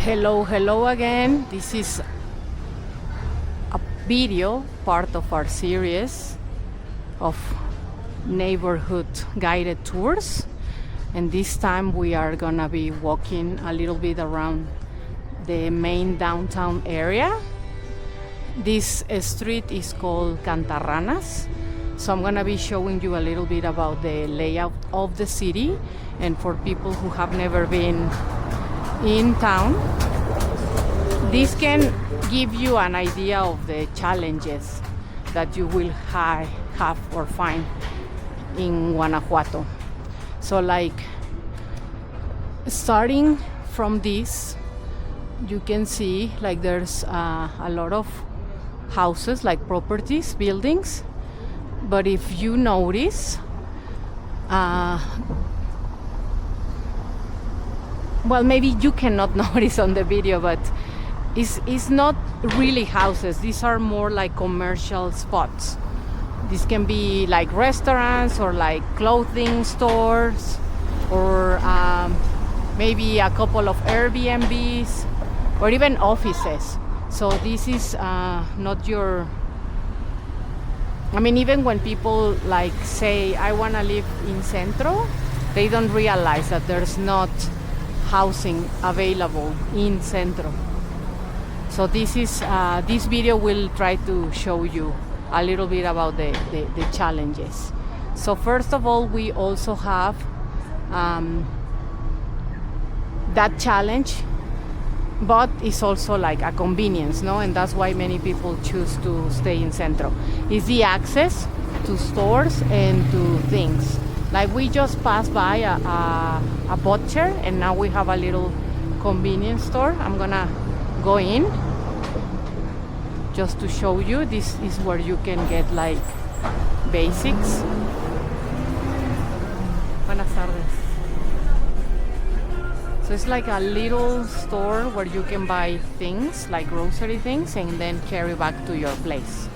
Hello again. This is a video, part of our series of neighborhood guided tours. And this time we are gonna be walking a little bit around the main downtown area. This street is called Cantarranas. So I'm gonna be showing you a little bit about the layout of the city, and for people who have never been in town, this can give you an idea of the challenges that you will have or find in Guanajuato. So like starting from this, you can see like there's a lot of houses, like properties, buildings. But if you notice, well, maybe you cannot notice on the video, but it's not really houses. These are more like commercial spots. This can be like restaurants or like clothing stores, or maybe a couple of Airbnbs or even offices. So this is not your... I mean, even when people like say, I want to live in Centro, they don't realize that there's not housing available in Centro. So this is this video will try to show you a little bit about the challenges. So first of all, we also have that challenge, but it's also like a convenience, no? And that's why many people choose to stay in Centro. Is the access to stores and to things. Like we just passed by a butcher, and now we have a little convenience store. I'm gonna go in just to show you. This is where you can get like basics. Buenas tardes. So it's like a little store where you can buy things, like grocery things, and then carry back to your place.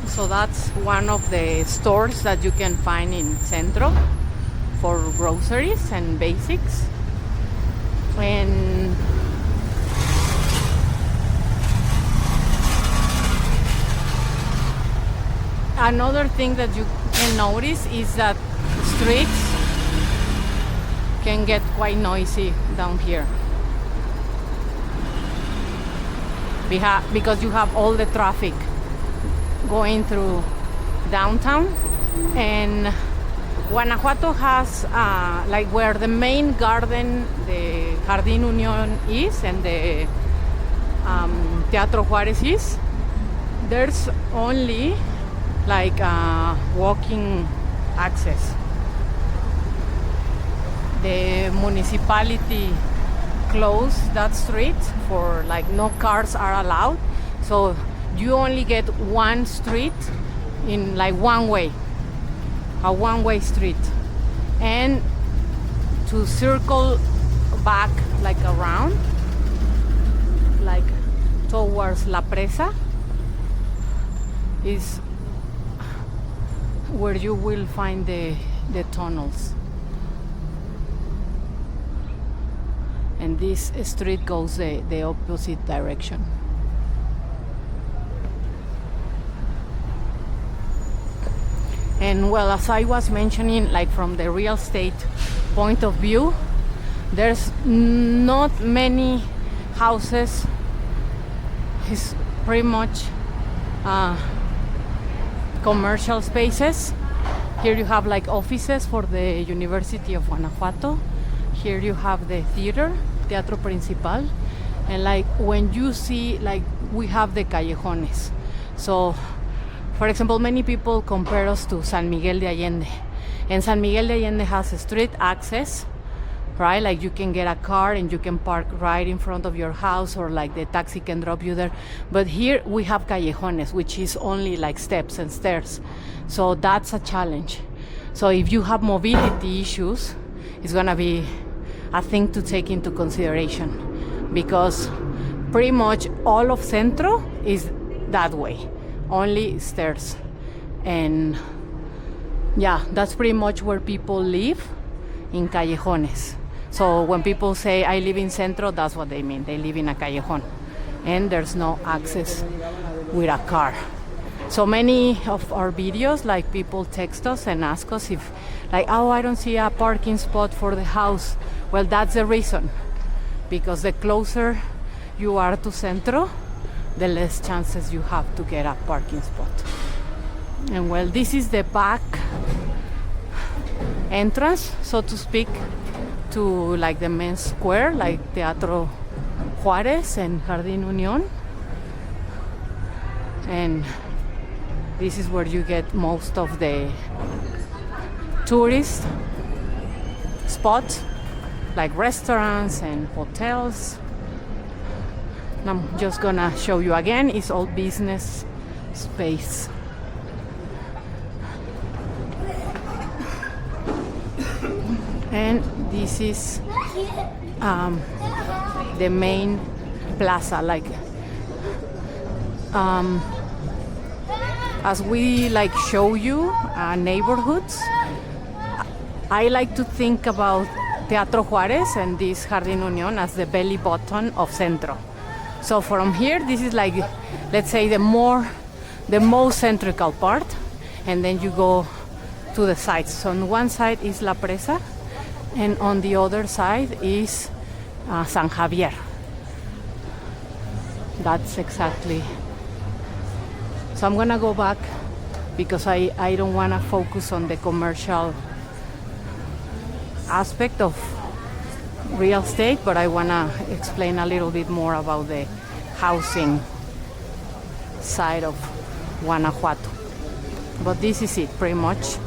So that's one of the stores that you can find in Centro for groceries and basics. And another thing that you can notice is that streets can get quite noisy down here. Because you have all the traffic going through downtown. And Guanajuato has like where the main garden, the Jardín Unión is, and the Teatro Juárez is, there's only like walking access. The municipality closed that street for like no cars are allowed, so you only get one street in like one way, a one-way street. And to circle back like around, like towards La Presa, is where you will find the tunnels. And this street goes the opposite direction. And well, as I was mentioning, like from the real estate point of view, there's not many houses. It's pretty much commercial spaces. Here you have like offices for the University of Guanajuato. Here you have the theater, Teatro Principal. And like when you see, like we have the callejones. So for example, many people compare us to San Miguel de Allende. And San Miguel de Allende has a street access, right? Like you can get a car and you can park right in front of your house, or like the taxi can drop you there. But here we have callejones, which is only like steps and stairs. So that's a challenge. So if you have mobility issues, it's gonna be a thing to take into consideration, because pretty much all of Centro is that way, only stairs. And yeah, that's pretty much where people live, in callejones. So when people say I live in Centro, that's what they mean. They live in a callejon and there's no access with a car. So many of our videos, like, people text us and ask us if, like, oh, I don't see a parking spot for the house. Well, that's the reason, because the closer you are to Centro, the less chances you have to get a parking spot. And well, this is the back entrance, so to speak, to like the main square, like Teatro Juárez and Jardín Unión. And this is where you get most of the tourist spots, like restaurants and hotels. And I'm just gonna show you again, it's all business space. And this is the main plaza, like as we like show you neighborhoods, I like to think about Teatro Juárez and this Jardín Unión as the belly button of Centro. So from here, this is like, let's say, the most centrical part, and then you go to the sides. So on one side is La Presa, and on the other side is San Javier. That's exactly. So I'm gonna go back because I don't wanna focus on the commercial aspect of real estate, but I wanna explain a little bit more about the housing side of Guanajuato. But this is it, pretty much.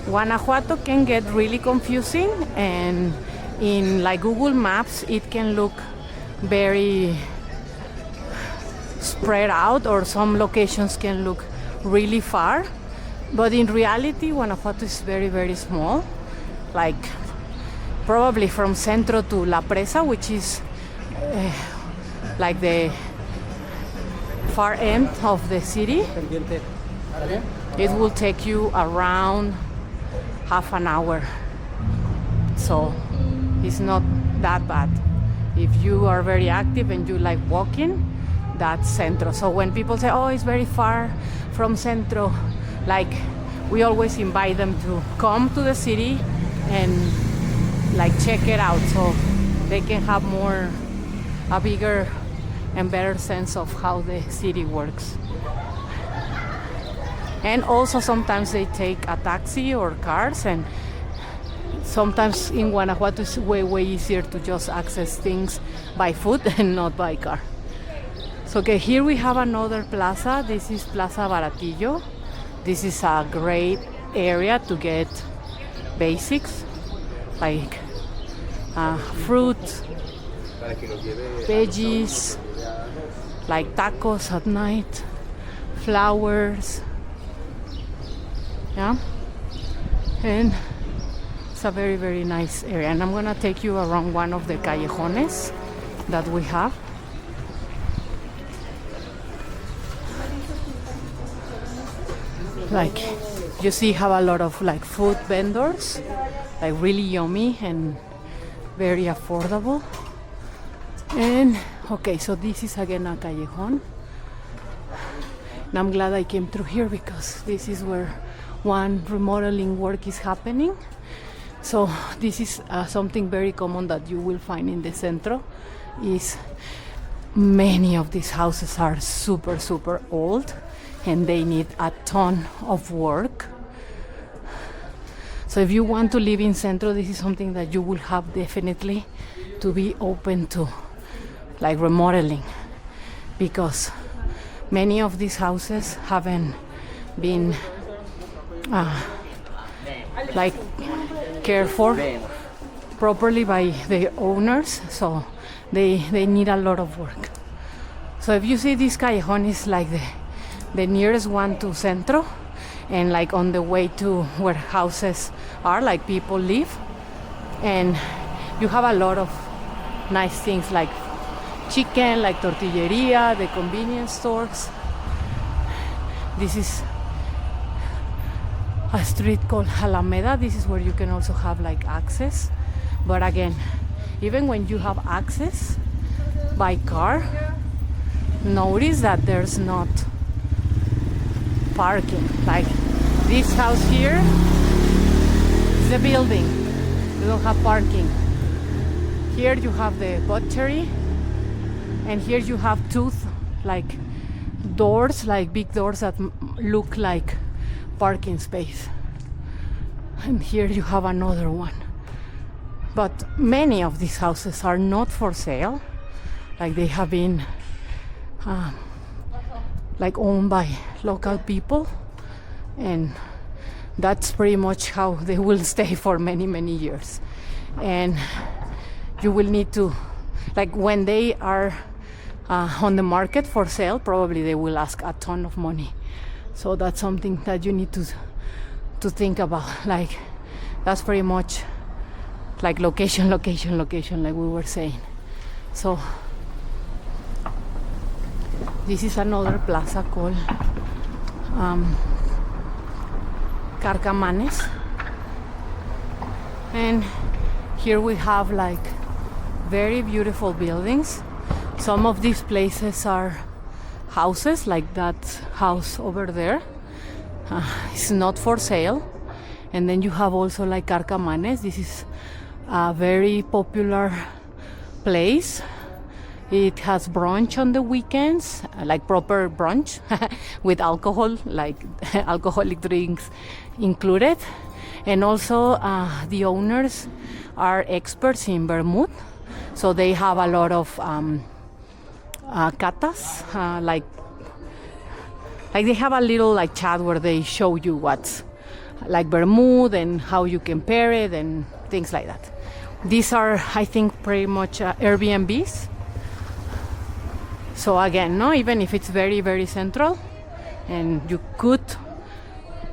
Guanajuato can get really confusing, and in like Google Maps it can look very spread out, or some locations can look really far, but in reality Guanajuato is very, very small. Like probably from Centro to La Presa, which is like the far end of the city, it will take you around half an hour. So it's not that bad. If you are very active and you like walking, that's Centro. So when people say, oh, it's very far from Centro, like, we always invite them to come to the city and like check it out, so they can have a bigger and better sense of how the city works. And also sometimes they take a taxi or cars, and sometimes in Guanajuato it's way easier to just access things by foot and not by car. So okay, here we have another plaza. This is Plaza Baratillo. This is a great area to get basics like fruit, veggies, like tacos at night, flowers, yeah, and it's a very, very nice area. And I'm gonna take you around one of the callejones that we have. Like, you see, have a lot of like food vendors, like really yummy and very affordable. And okay, so this is again a callejon, and I'm glad I came through here because this is where one remodeling work is happening. So this is something very common that you will find in the Centro, is many of these houses are super old and they need a ton of work. So if you want to live in Centro, this is something that you will have definitely to be open to, like remodeling, because many of these houses haven't been like cared for properly by the owners, so they need a lot of work. So if you see this callejon is like the nearest one to Centro, and like on the way to where houses are, like people live, and you have a lot of nice things like chicken, like tortilleria, the convenience stores. This is a street called Alameda. This is where you can also have like access. But again, even when you have access by car, notice that there's not parking. Like this house here is a building. You don't have parking. Here you have the butchery, and here you have two like doors, like big doors that look like parking space. And here you have another one. But many of these houses are not for sale. Like they have been like owned by local people, and that's pretty much how they will stay for many, many years. And you will need to, like when they are on the market for sale, probably they will ask a ton of money. So that's something that you need to think about. Like that's pretty much like location, like we were saying. So this is another plaza called Carcamanes, and here we have like very beautiful buildings. Some of these places are houses, like that house over there. It's not for sale. And then you have also like Carcamanes. This is a very popular place. It has brunch on the weekends, like proper brunch with alcohol, like alcoholic drinks included. And also the owners are experts in vermouth, so they have a lot of catas, like they have a little like chat where they show you what's like vermouth and how you can pair it and things like that. These are, I think, pretty much Airbnbs. So again, no, even if it's very, very central, and you could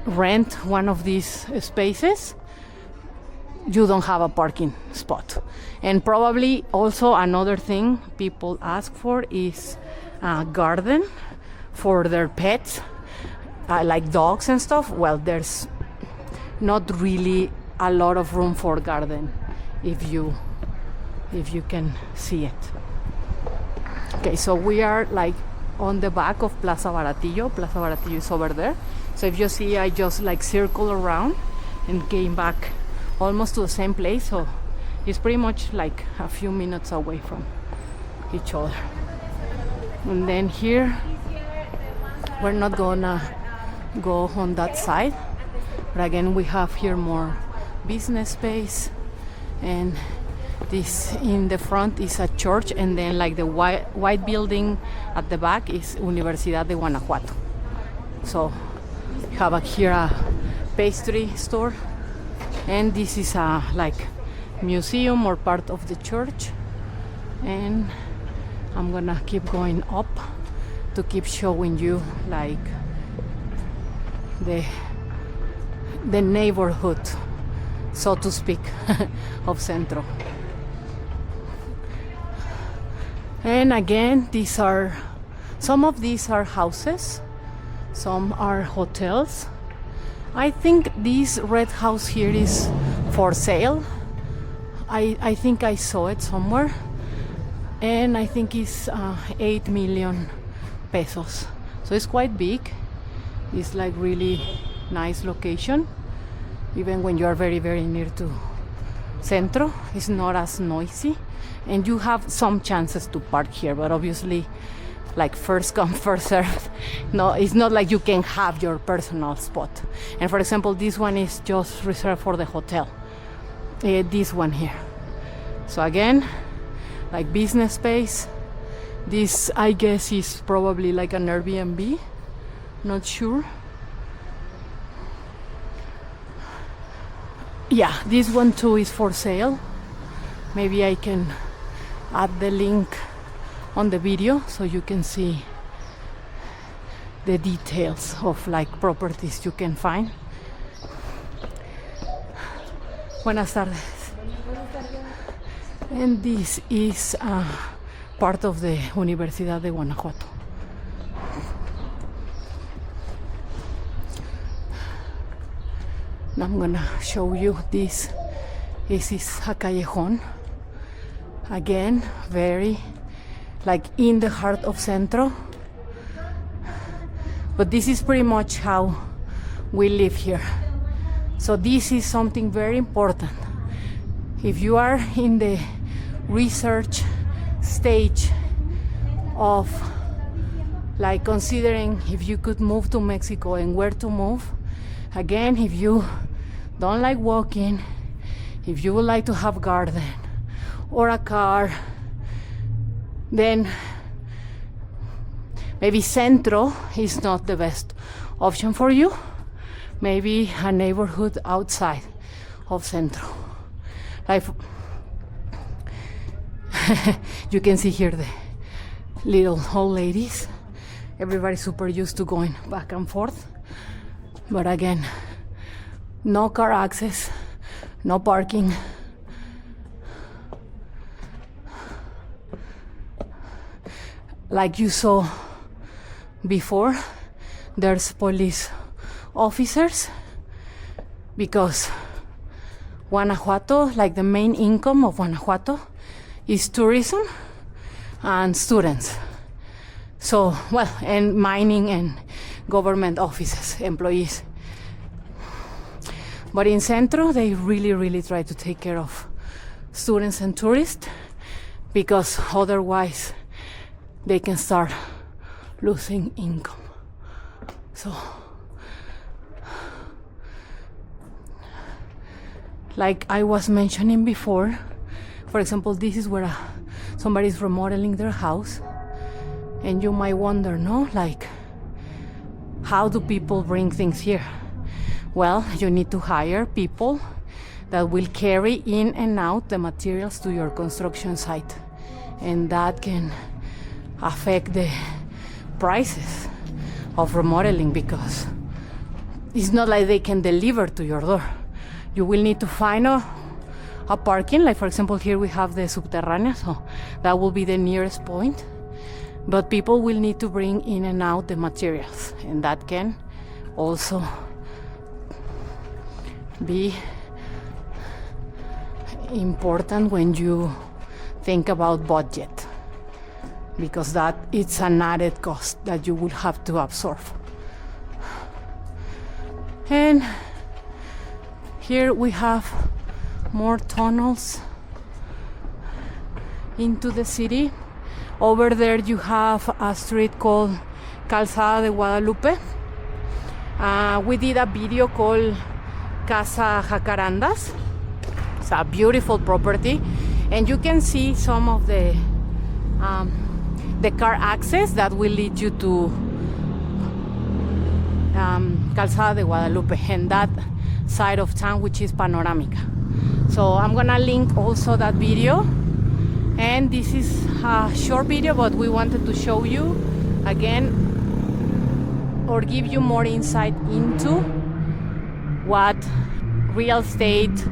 rent one of these spaces, you don't have a parking spot. And probably also another thing people ask for is a garden for their pets, like dogs and stuff. Well, there's not really a lot of room for garden if you can see it. Okay, so we are like on the back of Plaza Baratillo. Plaza Baratillo is over there. So if you see, I just like circle around and came back almost to the same place. So it's pretty much like a few minutes away from each other. And then here, we're not gonna go on that side. But again, we have here more business space, and this in the front is a church, and then like the white building at the back is Universidad de Guanajuato. So you have here a pastry store, and this is a like museum or part of the church. And I'm gonna keep going up to keep showing you like the neighborhood, so to speak, of Centro. And again, some of these are houses, some are hotels. I think this red house here is for sale. I think I saw it somewhere, and I think it's 8 million pesos. So it's quite big. It's like really nice location. Even when you are very, very near to Centro, it's not as noisy, and you have some chances to park here, but obviously like first come first served. No, it's not like you can have your personal spot. And for example, this one is just reserved for the hotel, this one here. So again, like business space. This, I guess, is probably like an Airbnb, not sure. Yeah, this one too is for sale. Maybe I can add the link on the video so you can see the details of like properties you can find. Buenas tardes. And this is part of the Universidad de Guanajuato. Now I'm gonna show you this. This is a callejon. Again, very like in the heart of Centro. But this is pretty much how we live here. So this is something very important. If you are in the research stage of like considering if you could move to Mexico and where to move, again, if you don't like walking, if you would like to have garden or a car, then maybe Centro is not the best option for you. Maybe a neighborhood outside of Centro. Like you can see here the little old ladies. Everybody's super used to going back and forth. But again, no car access, no parking. Like you saw before, there's police officers because Guanajuato, like the main income of Guanajuato is tourism and students. So, well, and mining and government offices, employees. But in Centro, they really try to take care of students and tourists because otherwise they can start losing income. So, like I was mentioning before, for example, this is where somebody's remodeling their house, and you might wonder, no, like, how do people bring things here? Well, you need to hire people that will carry in and out the materials to your construction site, and that can affect the prices of remodeling because it's not like they can deliver to your door. You will need to find a parking, like for example here we have the Subterráneas, so that will be the nearest point. But people will need to bring in and out the materials, and that can also be important when you think about budget, because that it's an added cost that you will have to absorb. And here we have more tunnels into the city. Over there you have a street called Calzada de Guadalupe. We did a video called Casa Jacarandas. It's a beautiful property, and you can see some of the car access that will lead you to Calzada de Guadalupe and that side of town, which is Panoramica. So I'm gonna link also that video, and this is a short video, but we wanted to show you again or give you more insight into what real estate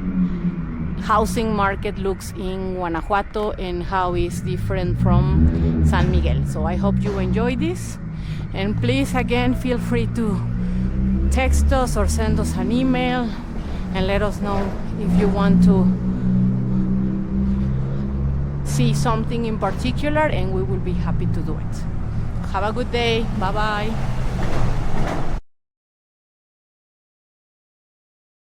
housing market looks in Guanajuato and how it's different from San Miguel. So I hope you enjoy this, and please again feel free to text us or send us an email and let us know if you want to see something in particular, and we will be happy to do it. Have a good day. Bye bye.